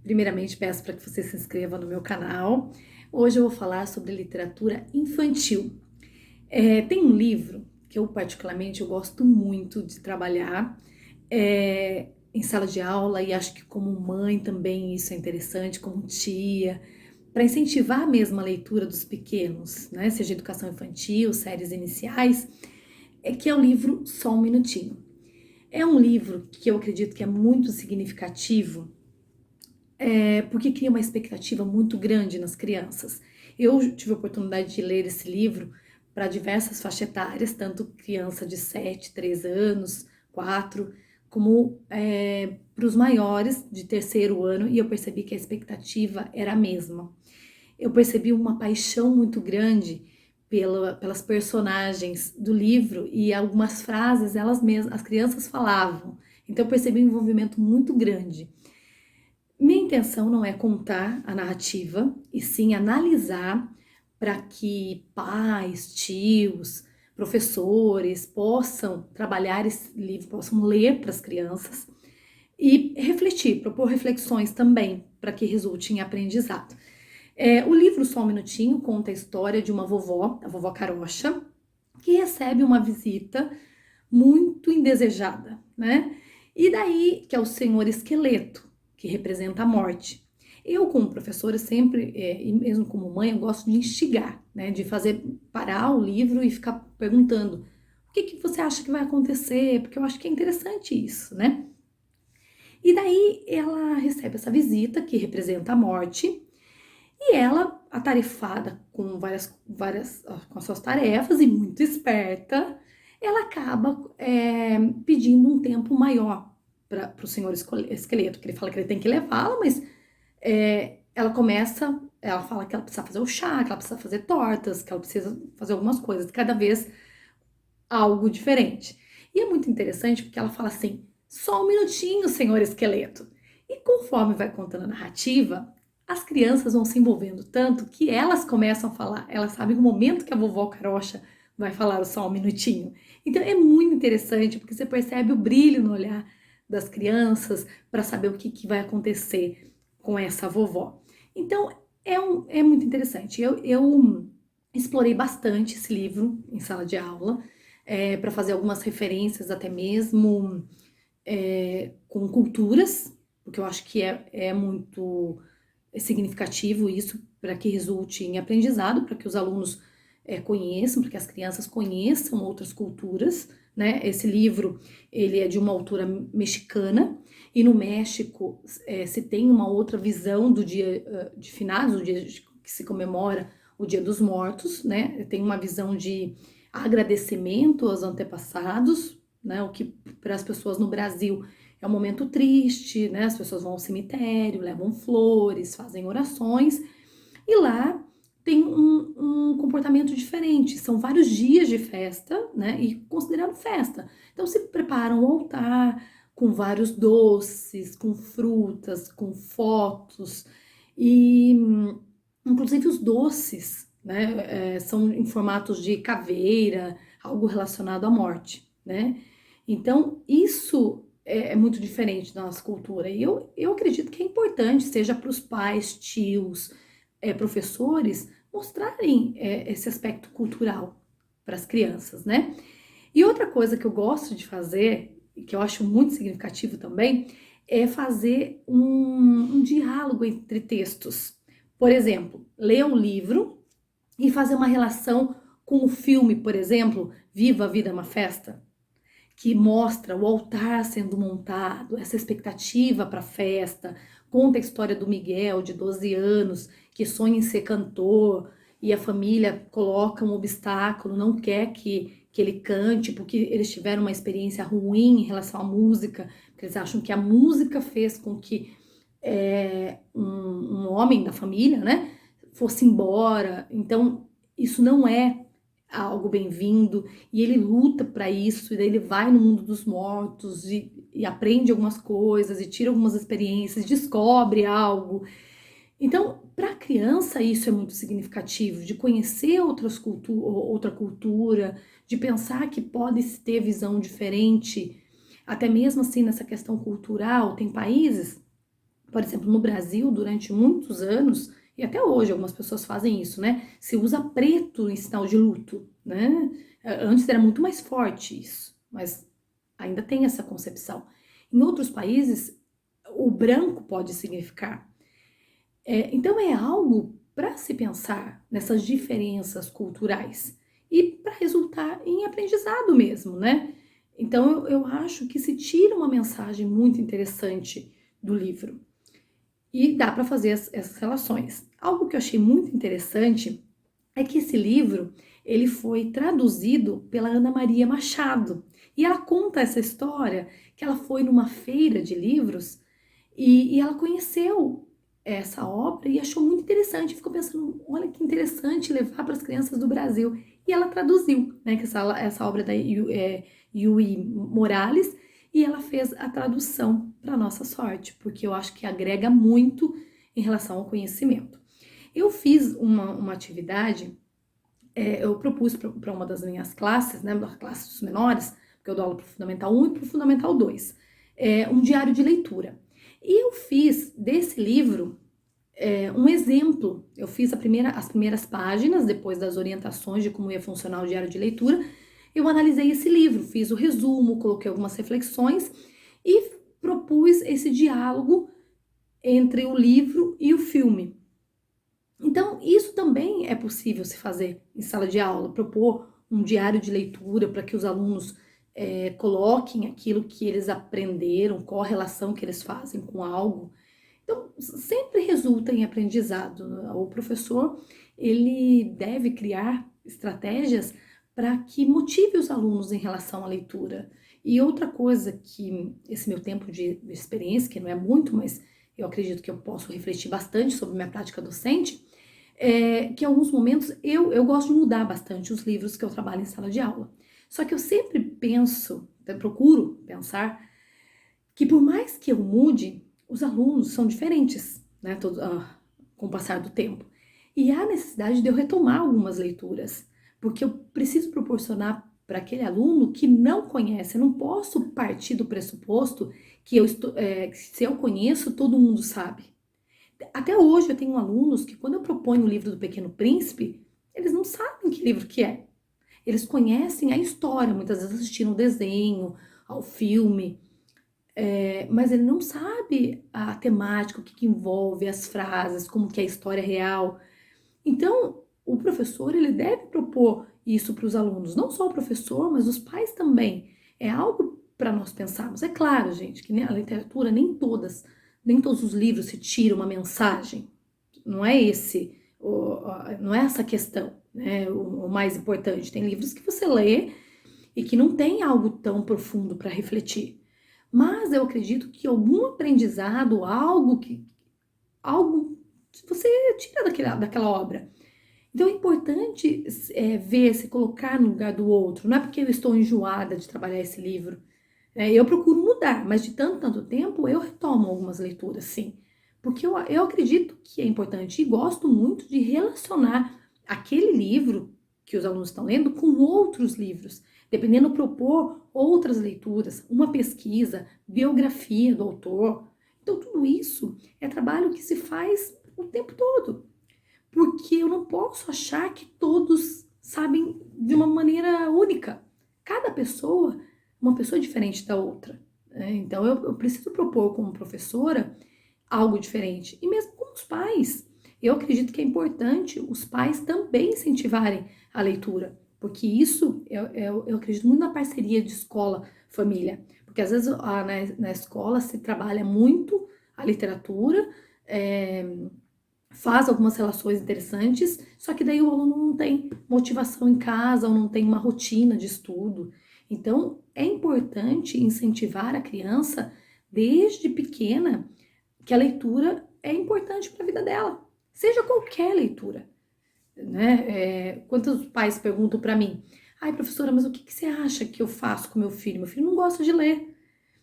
Primeiramente, peço para que você se inscreva no meu canal. Hoje eu vou falar sobre literatura infantil. Tem um livro que eu particularmente eu gosto muito de trabalhar em sala de aula e acho que como mãe também isso é interessante, como tia, para incentivar mesmo a leitura dos pequenos, né? Seja educação infantil, séries iniciais, que é o livro Só um Minutinho. É um livro que eu acredito que é muito significativo porque cria uma expectativa muito grande nas crianças. Eu tive a oportunidade de ler esse livro para diversas faixas etárias, tanto criança de 7, 3 anos, 4, como para os maiores de terceiro ano, e eu percebi que a expectativa era a mesma. Eu percebi uma paixão muito grande pelas personagens do livro e algumas frases elas mesmas, as crianças falavam. Então eu percebi um envolvimento muito grande. Minha intenção não é contar a narrativa, e sim analisar para que pais, tios, professores possam trabalhar esse livro, possam ler para as crianças e refletir, propor reflexões também para que resulte em aprendizado. O livro Só um Minutinho conta a história de uma vovó, a vovó Carocha, que recebe uma visita muito indesejada, né? E daí que é o Senhor Esqueleto, que representa a morte. Eu, como professora, sempre, e mesmo como mãe, eu gosto de instigar, né? De fazer parar o livro e ficar perguntando o que você acha que vai acontecer, porque eu acho que é interessante isso, né? E daí ela recebe essa visita que representa a morte e ela, atarefada com com as suas tarefas e muito esperta, ela acaba pedindo um tempo maior para o senhor esqueleto, que ele fala que ele tem que levá-la, mas ela fala que ela precisa fazer o chá, que ela precisa fazer tortas, que ela precisa fazer algumas coisas, cada vez algo diferente. E é muito interessante porque ela fala assim, só um minutinho, senhor esqueleto. E conforme vai contando a narrativa, as crianças vão se envolvendo tanto que elas começam a falar, elas sabem o momento que a vovó Carocha vai falar só um minutinho. Então é muito interessante porque você percebe o brilho no olhar das crianças para saber o que vai acontecer com essa vovó. Então é muito interessante. Eu explorei bastante esse livro em sala de aula para fazer algumas referências até mesmo com culturas, porque eu acho que é muito significativo isso para que resulte em aprendizado, para que os alunos conheçam, para que as crianças conheçam outras culturas, né? Esse livro, ele é de uma autora mexicana, e no México se tem uma outra visão do dia de finados, do dia que se comemora o Dia dos Mortos, né? Tem uma visão de agradecimento aos antepassados, né? O que para as pessoas no Brasil é um momento triste, né? As pessoas vão ao cemitério, levam flores, fazem orações, e lá tem um comportamento diferente. São vários dias de festa, né? E considerado festa. Então se prepara um altar com vários doces, com frutas, com fotos, e inclusive os doces, né? São em formatos de caveira, algo relacionado à morte, né? Então, isso é muito diferente da nossa cultura. E eu acredito que é importante, seja para os pais, tios, professores, mostrarem esse aspecto cultural para as crianças, né? E outra coisa que eu gosto de fazer, e que eu acho muito significativo também, é fazer um diálogo entre textos. Por exemplo, ler um livro e fazer uma relação com o filme, por exemplo, Viva a Vida é uma Festa, que mostra o altar sendo montado, essa expectativa para a festa, conta a história do Miguel, de 12 anos, que sonha em ser cantor, e a família coloca um obstáculo, não quer que ele cante, porque eles tiveram uma experiência ruim em relação à música, porque eles acham que a música fez com que um homem da família, né, fosse embora. Então, isso não é algo bem-vindo, e ele luta para isso, e daí ele vai no mundo dos mortos e aprende algumas coisas, e tira algumas experiências, descobre algo. Então, para a criança isso é muito significativo, de conhecer outra cultura, de pensar que pode se ter visão diferente, até mesmo assim nessa questão cultural, tem países Por exemplo, no Brasil, durante muitos anos, e até hoje algumas pessoas fazem isso, né? Se usa preto em sinal de luto, né? Antes era muito mais forte isso, mas ainda tem essa concepção. Em outros países, o branco pode significar. Então é algo para se pensar nessas diferenças culturais e para resultar em aprendizado mesmo, né? Então eu acho que se tira uma mensagem muito interessante do livro. E dá para fazer essas relações. Algo que eu achei muito interessante é que esse livro ele foi traduzido pela Ana Maria Machado. E ela conta essa história que ela foi numa feira de livros e ela conheceu essa obra e achou muito interessante. Ficou pensando, olha que interessante levar para as crianças do Brasil. E ela traduziu, né, que essa obra da Yui Morales, e ela fez a tradução para nossa sorte, porque eu acho que agrega muito em relação ao conhecimento. Eu fiz uma atividade, eu propus para uma das minhas classes, né, da classe dos menores, porque eu dou aula para o Fundamental 1 e para o Fundamental 2, um diário de leitura. E eu fiz desse livro um exemplo. Eu fiz as primeiras páginas, depois das orientações de como ia funcionar o diário de leitura. Eu analisei esse livro, fiz o resumo, coloquei algumas reflexões e propus esse diálogo entre o livro e o filme. Então, isso também é possível se fazer em sala de aula, propor um diário de leitura para que os alunos coloquem aquilo que eles aprenderam, qual a relação que eles fazem com algo. Então, sempre resulta em aprendizado. O professor, ele deve criar estratégias para que motive os alunos em relação à leitura. E outra coisa que esse meu tempo de experiência, que não é muito, mas eu acredito que eu posso refletir bastante sobre minha prática docente, é que em alguns momentos eu gosto de mudar bastante os livros que eu trabalho em sala de aula. Só que eu sempre penso, procuro pensar, que por mais que eu mude, os alunos são diferentes, né, com o passar do tempo. E há necessidade de eu retomar algumas leituras, porque eu preciso proporcionar para aquele aluno que não conhece. Eu não posso partir do pressuposto que se eu conheço, todo mundo sabe. Até hoje eu tenho alunos que quando eu proponho o livro do Pequeno Príncipe, eles não sabem que livro que é. Eles conhecem a história, muitas vezes assistiram o desenho, ao filme, mas ele não sabe a temática, o que envolve, as frases, como que é a história real. Então, o professor, ele deve propor isso para os alunos, não só o professor, mas os pais também. É algo para nós pensarmos. É claro, gente, que a literatura, nem todos os livros se tira uma mensagem. Não é não é essa a questão, né? O mais importante. Tem livros que você lê e que não tem algo tão profundo para refletir. Mas eu acredito que algum aprendizado, algo você tira daquela obra. Então é importante ver, se colocar no lugar do outro. Não é porque eu estou enjoada de trabalhar esse livro. Eu procuro mudar, mas de tanto tempo eu retomo algumas leituras, sim. Porque eu acredito que é importante e gosto muito de relacionar aquele livro que os alunos estão lendo com outros livros, dependendo, propor outras leituras, uma pesquisa, biografia do autor. Então, tudo isso é trabalho que se faz o tempo todo, porque eu não posso achar que todos sabem de uma maneira única. Cada pessoa é uma pessoa diferente da outra. Então, eu preciso propor como professora algo diferente. E mesmo com os pais. Eu acredito que é importante os pais também incentivarem a leitura, porque isso eu acredito muito na parceria de escola-família, porque às vezes na escola se trabalha muito a literatura, faz algumas relações interessantes, só que daí o aluno não tem motivação em casa ou não tem uma rotina de estudo. Então, é importante incentivar a criança desde pequena que a leitura é importante para a vida dela, seja qualquer leitura, né? Quantos pais perguntam para mim: ai, professora, mas o que você acha que eu faço com meu filho? Meu filho não gosta de ler.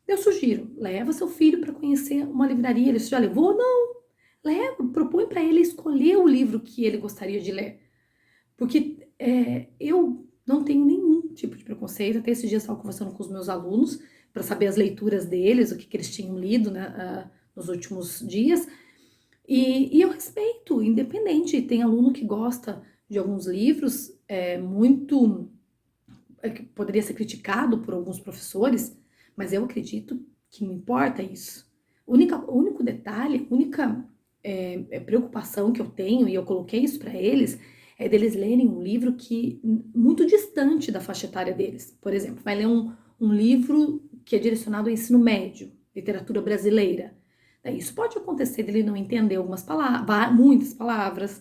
Eu sugiro, leva seu filho para conhecer uma livraria. Ele já levou? Não. Leva, propõe para ele escolher o livro que ele gostaria de ler. Porque eu não tenho nenhum tipo de preconceito. Até esses dias eu estava conversando com os meus alunos para saber as leituras deles, o que eles tinham lido, né, nos últimos dias, e eu respeito, independente. Tem aluno que gosta de alguns livros, que poderia ser criticado por alguns professores, mas eu acredito que não importa isso. O único detalhe, a única preocupação que eu tenho, e eu coloquei isso para eles, é deles lerem um livro que muito distante da faixa etária deles. Por exemplo, vai ler um livro que é direcionado ao ensino médio, literatura brasileira. Isso pode acontecer dele não entender algumas palavras, muitas palavras,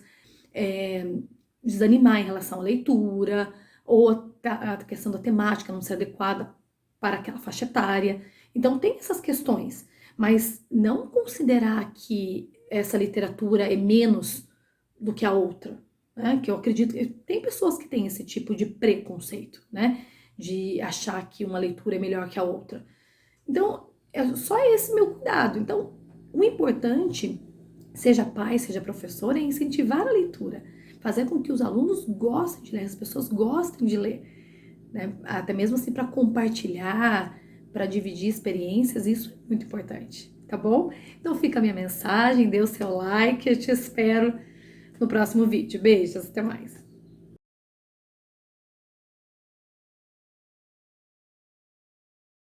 desanimar em relação à leitura, ou a questão da temática não ser adequada para aquela faixa etária. Então tem essas questões, mas não considerar que essa literatura é menos do que a outra, né? Que eu acredito que tem pessoas que têm esse tipo de preconceito, né? De achar que uma leitura é melhor que a outra. Então, é só esse meu cuidado. Então, o importante, seja pai, seja professor, é incentivar a leitura, fazer com que os alunos gostem de ler, as pessoas gostem de ler, né? Até mesmo assim para compartilhar, para dividir experiências, isso é muito importante, tá bom? Então fica a minha mensagem, dê o seu like, eu te espero no próximo vídeo. Beijos, até mais!